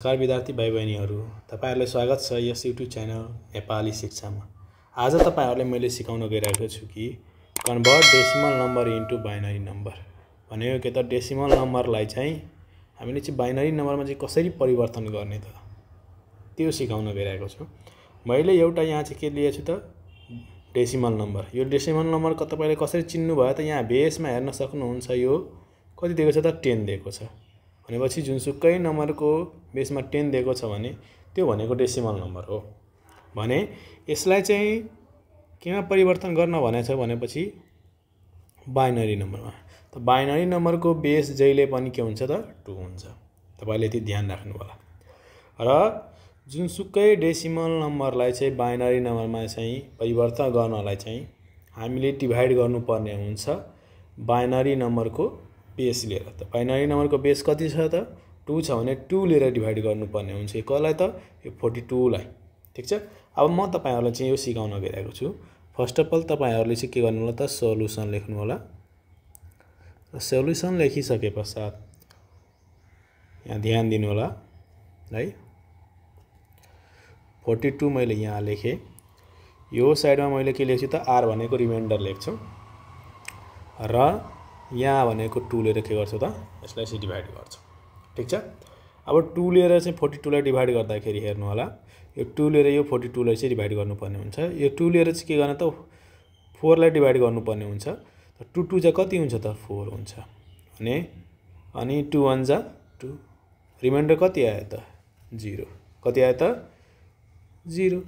नमस्कार विद्यार्थी भाइ बहिनीहरू, तपाईहरुलाई स्वागत छ यस युट्युब च्यानल नेपाली शिक्षामा। आज तपाईहरुलाई मैले सिकाउन गइरहेको छु कि convert decimal number into binary number. भनेको के त डेसिमल नम्बरलाई चाहिँ हामीले चाहिँ बाइनरी नम्बरमा चाहिँ कसरी परिवर्तन गर्ने त त्यो सिकाउन गइरहेको छु। मैले एउटा यहाँ चाहिँ के लिएको छु त डेसिमल नम्बर। यो डेसिमल नम्बर तपाईले कसरी चिन्नु भयो त यहाँ बेसमा हेर्न सक्नुहुन्छ। यो कति दिएको छ त 10 दिएको छ। भनेपछि जुनसुकै नम्बरको बेसमा 10 दिएको छ भने त्यो भनेको डेसिमल नम्बर हो। भने यसलाई चाहिँ केमा परिवर्तन गर्न भनेछ भनेपछि बाइनरी नम्बरमा। त बाइनरी नम्बरको बेस जहिले पनि के हुन्छ त 2 हुन्छ। तपाईले यति ध्यान राख्नु होला। र जुनसुकै डेसिमल नम्बरलाई चाहिँ बाइनरी नम्बरमा चाहिँ परिवर्तन गर्नलाई चाहिँ हामीले डिभाइड गर्नुपर्ने हुन्छ बाइनरी नम्बरको बेस लिएर। त बाइनरी नम्बरको बेस कति छ त 2 छ भने 2 लिएर डिभाइड गर्नुपर्ने हुन्छ। कसलाई त यो 42 लाई। ठीक छ। अब म तपाईहरुलाई चाहिँ यो सिकाउन गइरहेको छु। फर्स्ट अफ अल तपाईहरुले चाहिँ के गर्नु होला त सोलुसन लेख्नु होला। र सोलुसन लेखिसके पश्चात यहाँ ध्यान दिनु होला है। 42 मैले यहाँ लेखे। यो साइडमा मैले के लेख्छु त r भनेको रिमाइन्डर लेख्छु र यहाँ भनेको 2 लिएर के गर्छु त यसलाई चाहिँ डिभाइड गर्छु। ठीक छ। अब 2 लिएर चाहिँ 42 लाई डिभाइड गर्दाखेरि हेर्नु होला यो 2 लिएर यो 42 लाई चाहिँ डिभाइड गर्नुपर्ने हुन्छ। यो 2 लिएर चाहिँ के गर्न त 4 लाई डिभाइड गर्नुपर्ने हुन्छ। त 2 2 चाहिँ कति हुन्छ त 4 हुन्छ। अनि 2 1 जा 2 रिमाइन्डर कति आयो त 0। कति आयो त 0।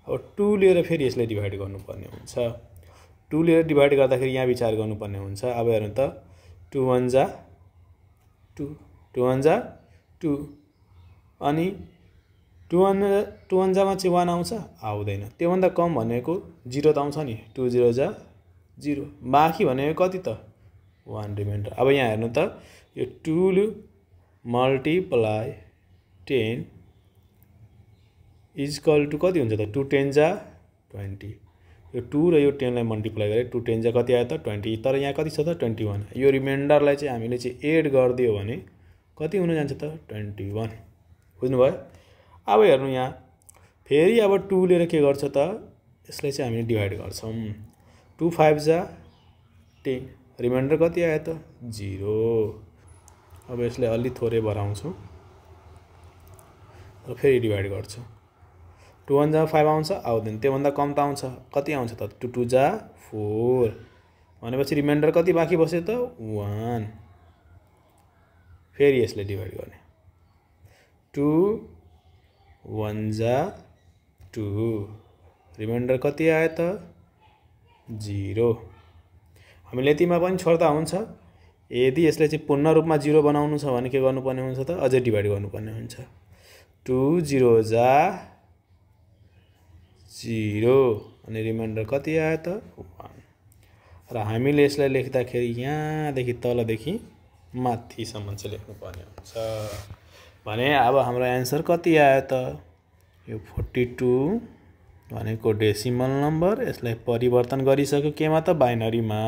अब 2 लिएर फेरि यसलाई डिभाइड गर्नुपर्ने हुन्छ। 2 लिएर डिभाइड गर्दाखेरि यहाँ विचार गर्नुपर्ने हुन्छ। अब हेर्नु त 2 1 जा 2 2 1 जा 2 अनि 2 1 जामा चाहिँ 1 आउँछ आउँदैन। त्यो भन्दा कम भनेको 0 त आउँछ नि 2 0 जा 0। बाँकी भनेको कति त 1 रिमाइन्डर। अब यहाँ हेर्नु त यो 2 मल्टिप्लाई 10 इज इक्वल टु कति हुन्छ त 2 10 जा 20। यो 2 र यो 10 लाई मल्टिप्लाई गरे 2 10 जा कति आयो त 20। तर यहाँ कति छ त 21। यो रिमाइन्डरलाई चाहिँ हामीले चाहिँ एड गरिदियो भने कति हुन जान्छ त 21। बुझ्नुभयो। अब हेर्नु यहाँ फेरि अब 2 लिएर के गर्छ त यसलाई चाहिँ हामीले डिभाइड गर्छौं। 2 5 जा 10 रिमाइन्डर कति आयो त 0। अब यसलाई अलि थोरै बढाउँछु र फेरि डिभाइड गर्छु। 2 1 जा 5 आउँछ आउँदैन। त्यो भन्दा कम त आउँछ कति आउँछ त 2 2 जा 4 भनेपछि रिमाइन्डर कति बाँकी बस्यो त 1। फेरि यसले डिभाइड गर्ने 2 1 जा 2 रिमाइन्डर कति आयो त 0। हामीले यतिमा पनि छोड्दा हुन्छ। यदि यसले चाहिँ पूर्ण रूपमा 0 बनाउनु छ भने के गर्नुपर्ने हुन्छ त अझै डिभाइड गर्नुपर्ने हुन्छ। 2 0 जा 0 अनि रिमाइन्डर कति आयो त 1। र हामीले यसलाई लेख्दाखेरि यहाँदेखि तलदेखि माथिसम्म चाहिँ लेख्नुपर्ने हुन्छ। भने अब हाम्रो आन्सर कति आयो त यो 42 भनेको डेसिमल नम्बर। यसलाई परिवर्तन गरिसक्यो केमा त बाइनरीमा।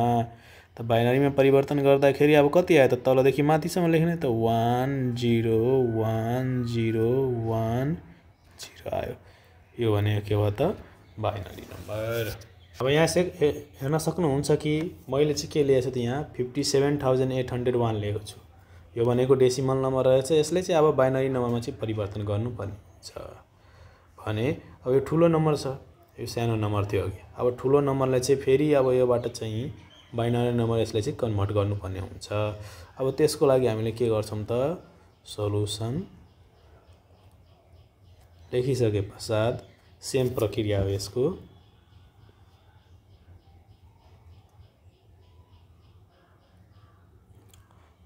त बाइनरीमा परिवर्तन गर्दाखेरि अब कति आयो त तलदेखि माथिसम्म लेख्ने त 1 0 1 0 1 0 आयो। यो भनेको के हो त बाइनरी नम्बर। अब यहाँ से हेर्न सक्नुहुन्छ कि मैले चाहिँ के लिएको छु त यहाँ 57801 लिएको छु। यो भनेको डेसिमल नम्बर रहेछ। यसले चाहिँ अब बाइनरी नम्बरमा चाहिँ परिवर्तन गर्नुपर्ने हुन्छ। भने अब यो ठुलो नम्बर छ यो सानो नम्बर थियो अघि। अब ठुलो नम्बरलाई चाहिँ फेरि अब योबाट चाहिँ बाइनरी नम्बर यसले चाहिँ कन्भर्ट गर्नुपर्ने हुन्छ। अब त्यसको लागि हामीले के गर्छौं त सोलुसन लेखिसके पश्चात सेम प्रक्रिया हो यसको।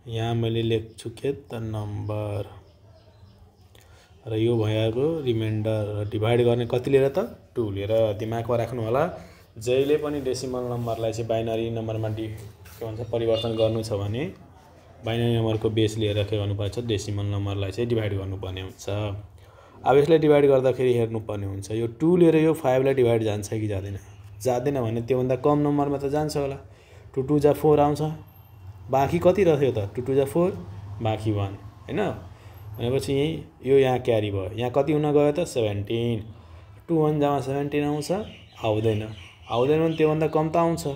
यहाँ मैले लेख्छु के त नम्बर र यो भएको रिमाइन्डर डिभाइड गर्ने कति लिएर त 2 लिएर। दिमागमा राख्नु होला जहिले पनि डेसिमल नम्बरलाई चाहिँ बाइनरी नम्बरमा के भन्छ परिवर्तन गर्नु छ भने बाइनरी नम्बरको बेस लिएर के गर्नुपर्छ डेसिमल नम्बरलाई चाहिँ डिभाइड गर्नुपर्ने हुन्छ। अब यसलाई डिभाइड गर्दाखेरि हेर्नुपर्ने हुन्छ यो 2 लिएर यो 5 लाई डिभाइड जान्छ कि जाँदैन। जाँदैन भने त्यो भन्दा कम नम्बरमा त जान्छ होला। 2 2 जा 4 आउँछ। बाँकी कति रह्यो त 2 2 जा 4 बाँकी 1 हैन। भनेपछि यो यहाँ क्यारी भयो, यहाँ कति हुन गयो त 17। 2 1 जामा 17 आउँछ, आउँदैन भने त्योभन्दा कम त आउँछ।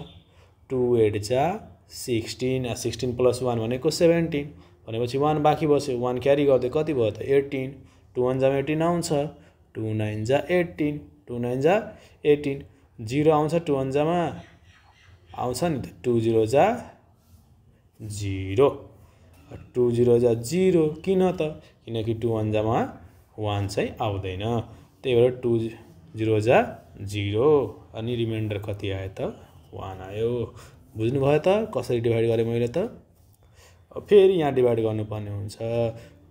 2 8 जा 16, 16 + 1 भनेको 17, भनेपछि 1 बाँकी बस्यो, 1 क्यारी गर्दै कति भयो त 18। 2 1 जामा 18 आउँछ, 2 9 जा 18, 2 9 जा 18, 0 आउँछ 2 1 जामा आउँछ नि त, 2 0 जा 0, 2 0 जा 0। किन त, किनकि 2 1 जामा 1 चाहिँ आउँदैन, त्यही भएर 2 0 जा 0 अनि रिमाइन्डर कति आयो त 1 आयो। बुझ्नुभयो त कसरी डिभाइड गरेँ मैले त। फेरि यहाँ डिभाइड गर्नुपर्ने हुन्छ।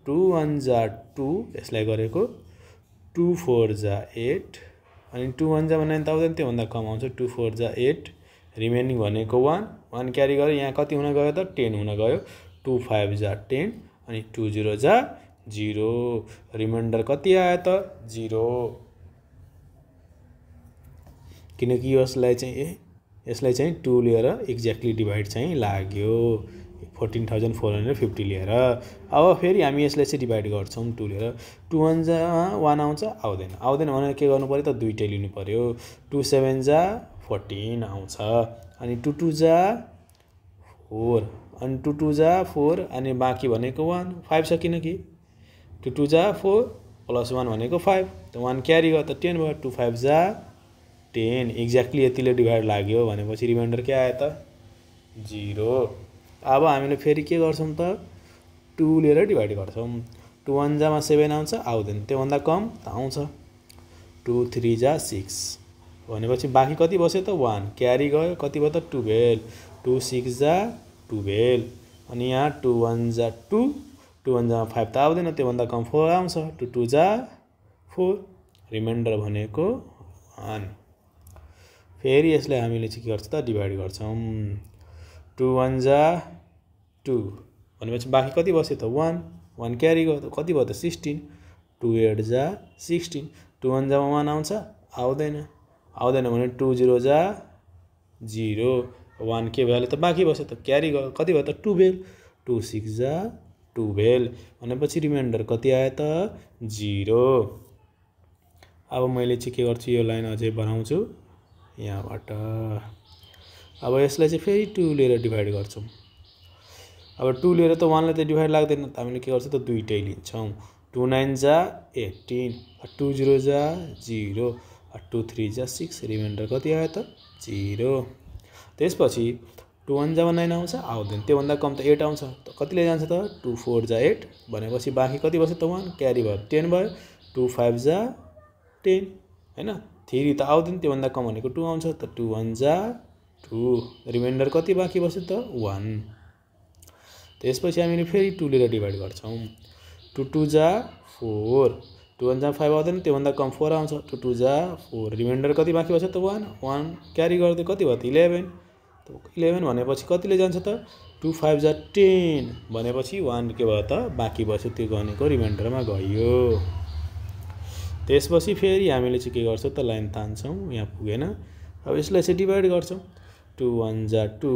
2 1 जा 2, यसलाई गरेको 2 4 जा 8 अनि 2 1 जामा 9 त आउँदैन, त्योभन्दा कम आउँछ। 2 4 जा 8, रिमेनिङ भनेको 1 क्यारी गऱ्यो, यहाँ कति हुन गयो त 10 हुन गयो। 2 5 जा 10 अनि 2 0 जा 0, रिमाइन्डर कति आयो त 0। किनकि यसलाई चाहिँ 2 लिएर एक्ज्याक्टली डिभाइड चाहिँ लाग्यो, 14,450 लिएर। अब फेरि हामी यसलाई चाहिँ डिभाइड गर्छौँ 2 लिएर। 2 1 जा 1 आउँछ, आउँदैन भने के गर्नु पर्यो त, दुईटै लिनु पर्यो। 2 7 जा 14 आउँछ अनि 2 2 जा 4 अनि 2 2 जा 4 अनि बाँकी भनेको 1 5 छ, किनकि 2 2 जा 4 + 1 भनेको 5, त 1 क्यारी गर्दा 10 भयो। 2 5 जा 10, एक्ज्याक्टली यतिले डिभाइड लाग्यो, भनेपछि रिमाइन्डर के आयो त 0। अब हामीले फेरि के गर्छौँ त 2 लिएर डिभाइड गर्छौँ। 2 1 जामा 7 आउँछ, आउँदैन, त्योभन्दा कम त आउँछ। 2 3 जा 6 भनेपछि बाँकी कति बस्यो त 1 क्यारी गयो, कति भयो त 12। 2 6 जा 12 अनि यहाँ 2 1 जा 2, 2 1 जामा 5 त आउँदैन, त्योभन्दा कम 4 आउँछ। 2 2 जा 4, रिमाइन्डर भनेको 1। फेरि यसलाई हामीले चाहिँ के गर्छ त डिभाइड गर्छौँ। 2 1 जा 2 भनेपछि बाँकी कति बस्यो त 1 क्यारी गयो, कति भयो त 16। 2 8 जा 16, 2 1 जामा 1 आउँछ, आउँदैन भने 2 0 जा 0, 1 के भ्यालु त बाँकी बस्यो त क्यारी गयो, कति भयो त 12। 2 6 जा 12 भनेपछि रिमाइन्डर कति आयो त 0। अब मैले चाहिँ के गर्छु, यो लाइन अझै बनाउँछु यहाँबाट। अब यसलाई चाहिँ फेरि 2 लिएर डिभाइड गर्छौँ। अब 2 लिएर त 1 ले त डिभाइड लाग्दैन, त हामीले के गर्छौँ त दुईटै लिन्छौँ। 2 9 जा 18, 2 0 जा 0, 2 3 जा 6, रिमाइन्डर कति आयो त 0। त्यसपछि 2 1 जामा 9 आउँछ, आउँदैन, त्योभन्दा कम त 8 आउँछ, त कतिले जान्छ त 2 4 जा 8 भनेपछि बाँकी कति बस्यो त 1 क्यारी भयो, 10 भयो। 2 5 जा 10 हैन, 3 त आउँदैन, त्योभन्दा कम भनेको 2 आउँछ, त 2 1 जा 2, रिमाइन्डर कति बाँकी बस्यो त 1। त्यसपछि हामीले फेरि 2 लिएर डिभाइड गर्छौँ। 2 2 जा 4, 2 1 जा 5 आउँदैन, त्योभन्दा कम 4 आउँछ। 2 2 जा 4, रिमाइन्डर कति बाँकी बस्यो त 1 क्यारी गर्दै कति भयो त 11, त 11 भनेपछि कतिले जान्छ त 2 5 जा 10 भनेपछि 1 के भयो त बाँकी बस्यो, त्यो गनेको रिमाइन्डरमा गयो। त्यसपछि फेरि हामीले चाहिँ के गर्छौँ त लाइन तान्छौँ, यहाँ पुगेन, अब यसलाई चाहिँ डिभाइड गर्छौँ। 2 1 जा 2,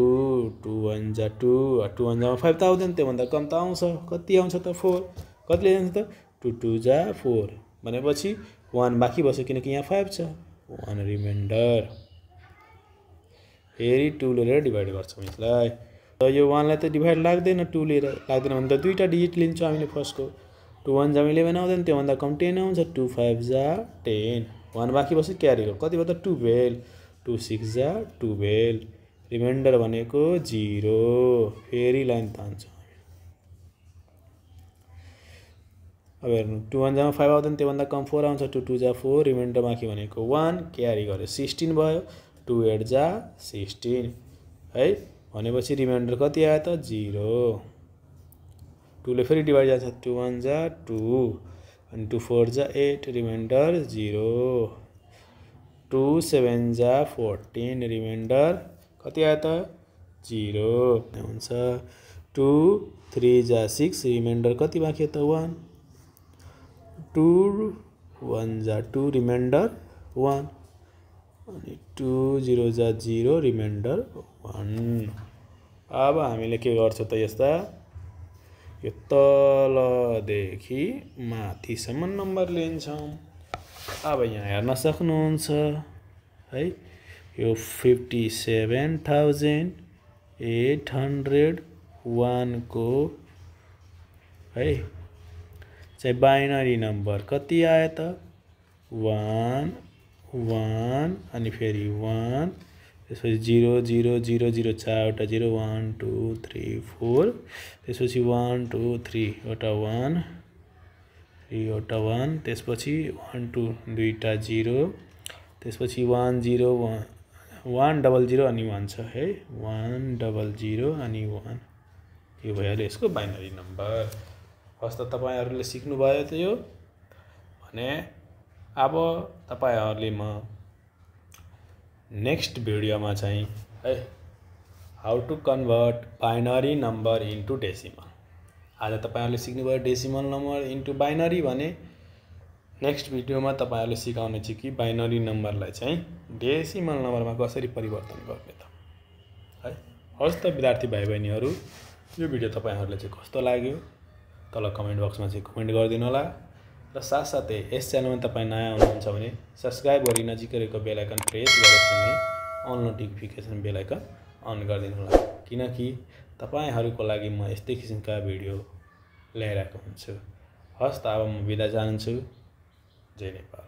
2 1 जा 2, 2 1 जामा 5 त आउँदैन, त्योभन्दा कम त आउँछ, कति आउँछ त 4, कतिले जान्छ त 2 2 जा 4 भनेपछि 1 बाँकी बस्यो, किनकि यहाँ 5 छ, 1 रिमाइन्डर। फेरि 2 लिएर डिभाइड गर्छौँ यसलाई, त यो 1 लाई त डिभाइड लाग्दैन, 2 लिएर लाग्दैन भने त दुईटा डिजिट लिन्छौँ हामीले फर्स्टको। 2 1 जामा 11 आउँदैन, त्योभन्दा कम 10 आउँछ। 2 5 जा 10, 1 बाँकी बस्यो क्यारी गयो, कति भयो त 12। 2 6 जा 12, रिमाइन्डर भनेको 0। फेरि लाइन तान्छौँ। अब हेर्नु 2 1 जामा 5 आउँदैन, त्योभन्दा कम 4 आउँछ। 2 2 जा 4, रिमाइन्डर बाँकी भनेको 1 क्यारी गर्यो, 16 भयो। 2 8 जा 16 है, भनेपछि रिमाइन्डर कति आयो त 0। 2 ले फेरि डिभाइड जान्छ, 2 1 जा 2 अनि 2 4 जा 8, रिमाइन्डर 0। 2 7 जा 14, रिमाइन्डर कति आयो त 0 हुन्छ। 2 3 जा 6, रिमाइन्डर कति बाँकी त 1। 2 1 जा 2, रिमाइन्डर 1 अनि 2 0 जा 0, रिमाइन्डर 1। अब हामीले के गर्छौँ त यस्ता यो तलदेखि माथिसम्म नम्बर लिन्छौँ। अब यहाँ हेर्न सक्नुहुन्छ है, यो 57,801 को है चाहिँ बाइनरी नम्बर कति आयो त 1 1 अनि फेरि 1 त्यसपछि 0 0 0 0 चारवटा 0 1 2 3 4 त्यसपछि 1 2 3 वटा 1 3 वटा 1 त्यसपछि 1 2 दुईटा 0 त्यसपछि 1 0 1 0 0 अनि 1 छ है 1 0 0 अनि 1 यो भयो यसको बाइनरी नम्बर। हस् त तपाईहरुले सिक्नुभयो त यो भने अब तपाईहरुले म नेक्स्ट भिडियोमा चाहिँ है how to convert binary number into decimal. आज तपाईहरुले सिक्नुभयो डेसिमल नम्बर इन्टु बाइनरी भने नेक्स्ट भिडियोमा तपाईहरुले सिकाउने चाहिँ कि बाइनरी नम्बरलाई चाहिँ डेसिमल नम्बरमा कसरी परिवर्तन गर्ने त है। हस् त विद्यार्थी भाइ बहिनीहरु यो भिडियो तपाईहरुले चाहिँ कस्तो लाग्यो तल कमेन्ट बक्समा चाहिँ कमेन्ट गरिदिनु होला र साथसाथै यस च्यानलमा तपाई नयाँ हुनुहुन्छ भने सब्स्क्राइब गरी नजिकै रहेको बेल आइकन प्रेस गरेसँगै all notification bell icon on गरिदिनु होला किनकि तपाईहरुको लागि म यस्तै किसिमका भिडियो ल्याइरहेको हुन्छु। हस् त अब म बिदा चाहन्छु। जय नेपाल।